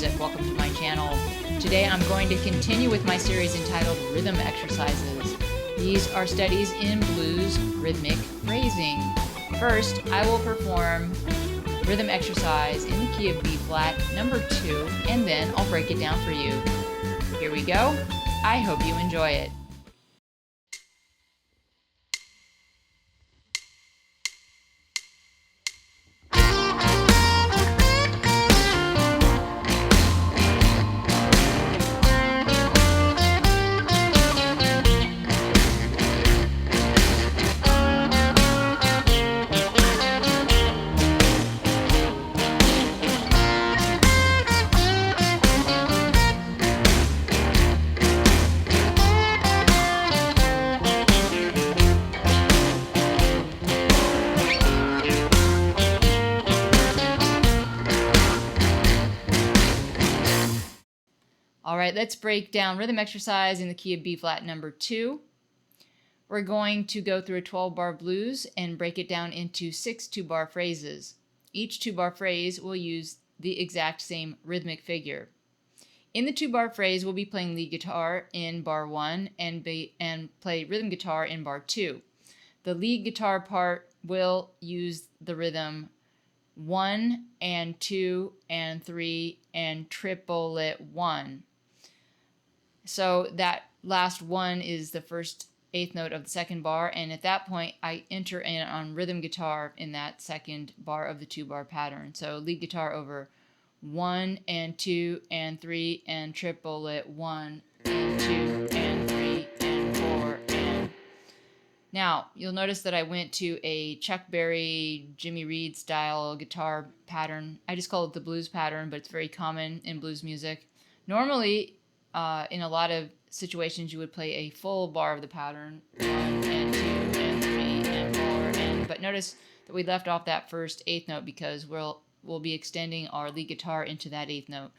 music. Welcome to my channel. Today I'm going to continue with my series entitled Rhythm Exercises. These are studies in blues rhythmic phrasing. First, I will perform rhythm exercise in the key of B flat, number 2, and then I'll break it down for you. Here we go. I hope you enjoy it. All right, let's break down rhythm exercise in the key of B flat, number 2. We're going to go through a 12-bar blues and break it down into 6 2-bar phrases. Each 2-bar phrase will use the exact same rhythmic figure. In the 2-bar phrase, we'll be playing lead guitar in bar 1 and play rhythm guitar in bar 2. The lead guitar part will use the rhythm 1 and 2 and 3 and triplet 1. So that last 1 is the first 8th note of the second bar, and at that point I enter in on rhythm guitar in that second bar of the 2-bar pattern. So lead guitar over 1 and 2 and 3 and triplet 1 and 2 and 3 and 4 and... Now you'll notice that I went to a Chuck Berry, Jimmy Reed style guitar pattern. I just call it the blues pattern, but it's very common in blues music. Normally, in a lot of situations, you would play a full bar of the pattern, 1 and 2 and 3 and 4, but notice that we left off that first 8th note because we'll be extending our lead guitar into that 8th note.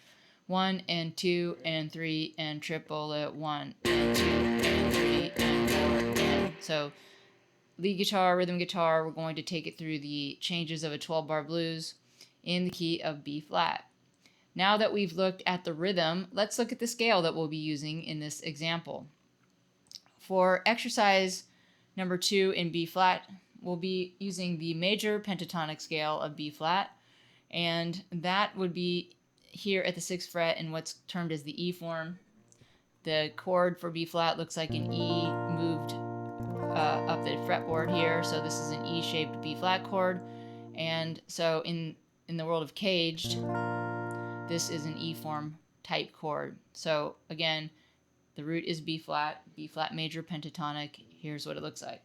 1 and 2 and 3 and triplet 1 and 2 and 3 and 4 and... So lead guitar, rhythm guitar, we're going to take it through the changes of a 12-bar blues in the key of B flat. Now that we've looked at the rhythm, let's look at the scale that we'll be using in this example. For exercise number 2 in B flat, we'll be using the major pentatonic scale of B flat, and that would be here at the 6th fret in what's termed as the E form. The chord for B flat looks like an E moved up the fretboard here, so this is an E-shaped B flat chord, and so in the world of caged, this is an E form type chord. So again, the root is B flat major pentatonic. Here's what it looks like.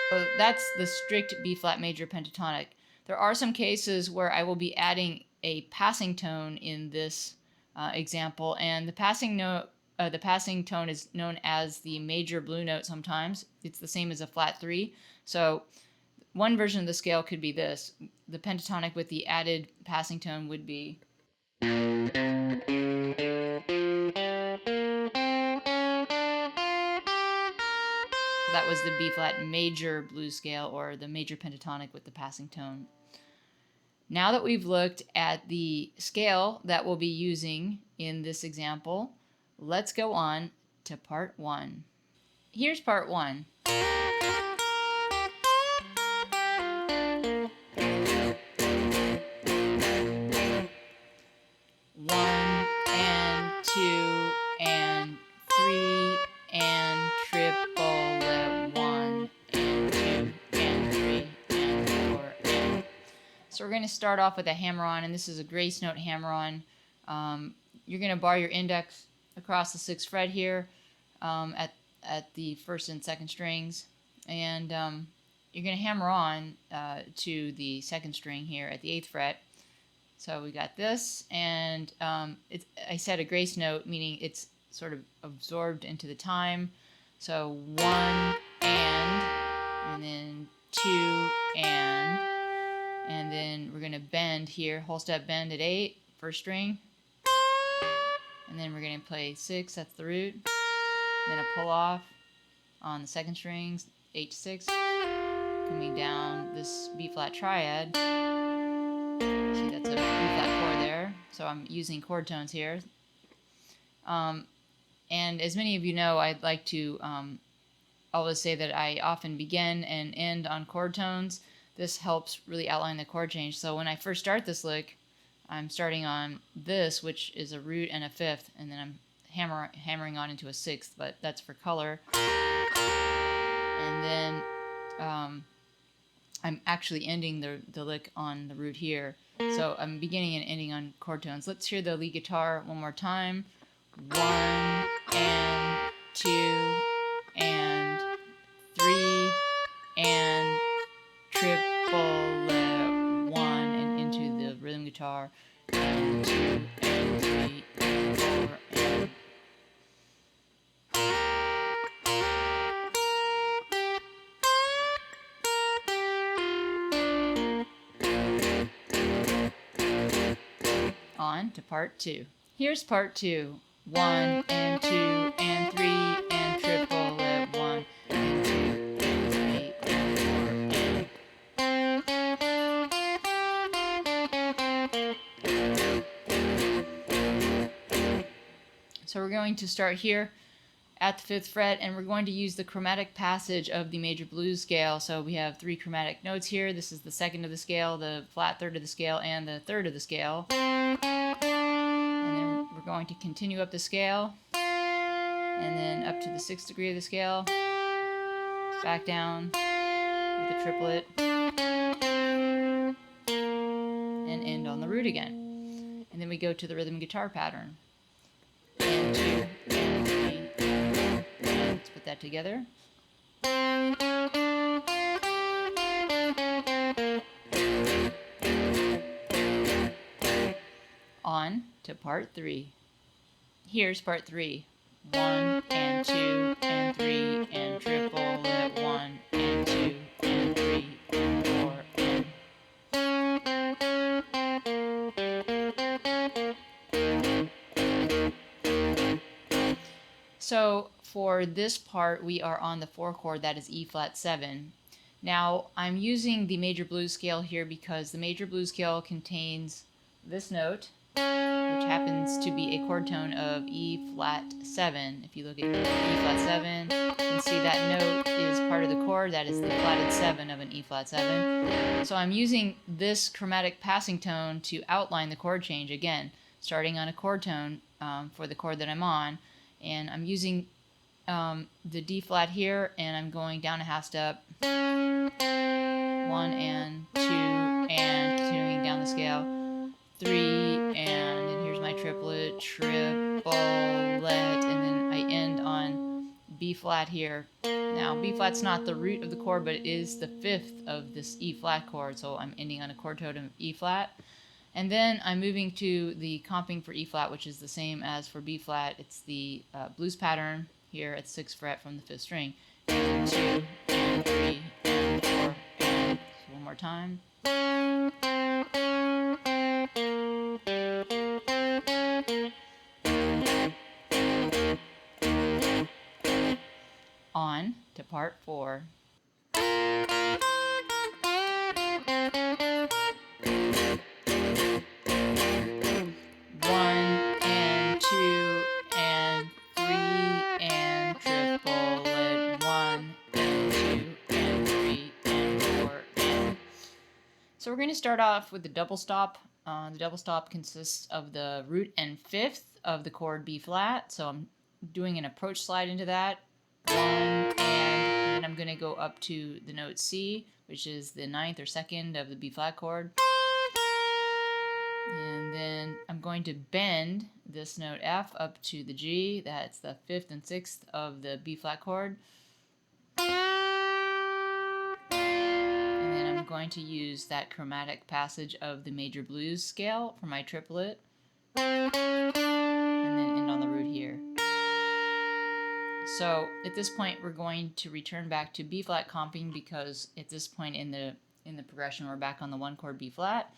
So that's the strict B flat major pentatonic. There are some cases where I will be adding a passing tone in this example, and the passing tone is known as the major blue note sometimes. It's the same as a flat 3. So one version of the scale could be this. The pentatonic with the added passing tone would be... That was the B flat major blues scale, or the major pentatonic with the passing tone. Now that we've looked at the scale that we'll be using in this example, let's go on to part 1. Here's part 1. One and 2 and 3 and triplet 1 and 2 and 3 and 4 and... So we're going to start off with a hammer-on, and this is a grace note hammer-on. You're going to bar your index across the 6th fret here at the 1st and 2nd strings, and you're going to hammer on to the 2nd string here at the 8th fret. So we got this, and I said a grace note, meaning it's sort of absorbed into the time. So 1 and then 2 and then we're going to bend here, whole step bend at 8, 1st string, and then we're going to play 6, that's the root, then a pull off on the 2nd strings, 8 to 6, coming down this B flat triad. See, that's a B flat chord there. So I'm using chord tones here. And as many of you know, I'd like to always say that I often begin and end on chord tones. This helps really outline the chord change. So when I first start this lick, I'm starting on this, which is a root and a fifth, and then I'm hammering on into a sixth, but that's for color. And then I'm actually ending the lick on the root here. So I'm beginning and ending on chord tones. Let's hear the lead guitar one more time. 1 and 2 and 3 and triplet 1 and into the rhythm guitar. And 2 and 3 and 4 and on to part 2. Here's part 2. 1 and 2 and 3 and triplet 1 and 2 and 3 and 4 and. So we're going to start here at the 5th fret, and we're going to use the chromatic passage of the major blues scale. So we have 3 chromatic notes here. This is the 2nd of the scale, the flat 3rd of the scale, and the 3rd of the scale. And then we're going to continue up the scale, and then up to the 6th degree of the scale, back down with a triplet, and end on the root again. And then we go to the rhythm guitar pattern. And 2 and 3 and 4, and let's put that together. On to part 3. Here's part 3. 1 and 2 and 3 and triplet 1 and 2 and 3 and 4 and. So for this part, we are on the 4 chord, that is E flat 7. Now I'm using the major blues scale here because the major blues scale contains this note, which happens to be a chord tone of E flat 7. If you look at E flat 7, you can see that note is part of the chord. That is the flatted 7 of an E flat 7. So I'm using this chromatic passing tone to outline the chord change again, starting on a chord tone for the chord that I'm on. And I'm using the D flat here, and I'm going down a half step, 1 and 2, and continuing down the scale, 3, and here's my triplet, and then I end on B flat here. Now B flat's not the root of the chord, but it is the 5th of this E flat chord, so I'm ending on a chord tone of E flat. And then I'm moving to the comping for E flat, which is the same as for B flat. It's the blues pattern here at the 6th fret from the 5th string. And 2 and 3 and 4 and. So one more time. On to part 4. 1 and 2 and 3 and triplet 1 and 2 and 3 and 4 and. So we're going to start off with the double stop. The double stop consists of the root and 5th of the chord B flat. So I'm doing an approach slide into that. 1 and then I'm going to go up to the note C, which is the 9th or 2nd of the B flat chord. And then I'm going to bend this note F up to the G. That's the 5th and 6th of the B flat chord. And then I'm going to use that chromatic passage of the major blues scale for my triplet. And then end on the root here. So at this point we're going to return back to B flat comping, because at this point in the progression we're back on the 1 chord B flat.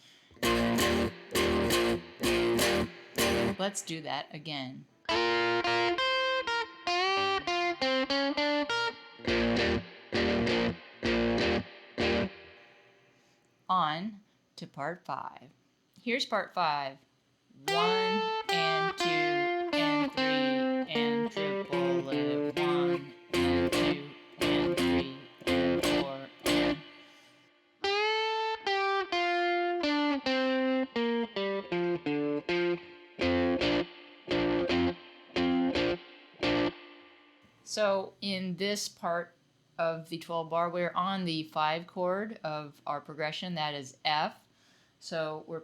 Let's do that again. to part 5. Here's part 5. 1 and 2 and 3 and triple it. 1 and 2 and 3 and 4 and... So in this part of the 12 bar, we're on the 5 chord of our progression, that is F. So we're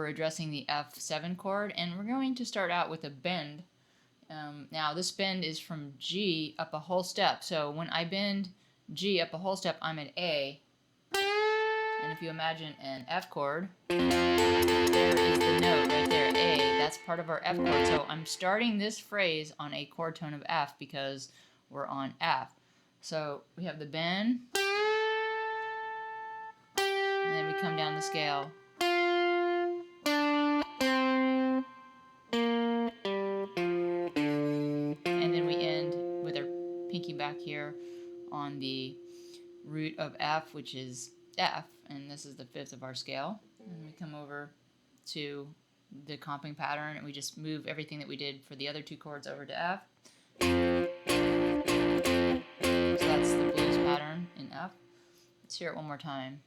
addressing the F7 chord, and we're going to start out with a bend. Now this bend is from G up a whole step. So when I bend G up a whole step, I'm at A. And if you imagine an F chord, there is the note right there, A. That's part of our F chord. So I'm starting this phrase on a chord tone of F because we're on F. So we have the bend, and then we come down the scale. And then we end with our pinky back here on the root of F, which is F, and this is the 5th of our scale. And we come over to the comping pattern, and we just move everything that we did for the other 2 chords over to F. So that's the blues pattern in F. Let's hear it one more time.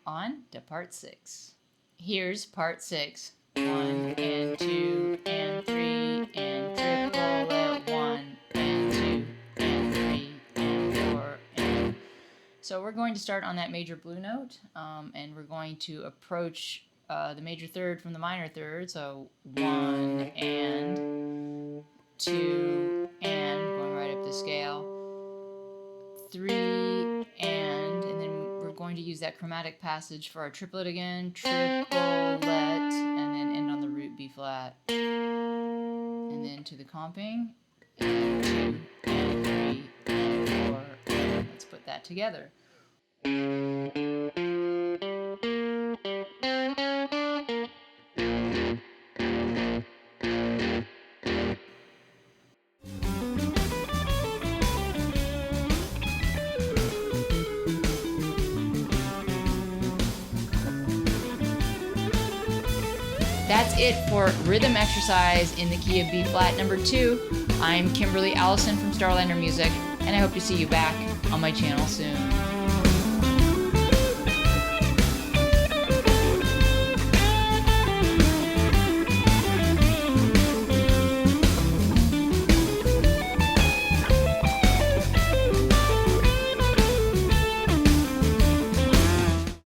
On to part 6. Here's part 6. 1 and 2 and 3 and triple it. 1 and 2 and 3 and 4 and... So we're going to start on that major blue note, and we're going to approach the major third from the minor third. So 1 and 2 and going right up the scale. 3 and then we're going to use that chromatic passage for our triplet again. Triplet, and then end on the root B flat. And then to the comping. And 2 and 3 and 4. And let's put that together. That's it for rhythm exercise in the key of B flat number 2. I'm Kimberly Allison from Starlander Music, and I hope to see you back on my channel soon.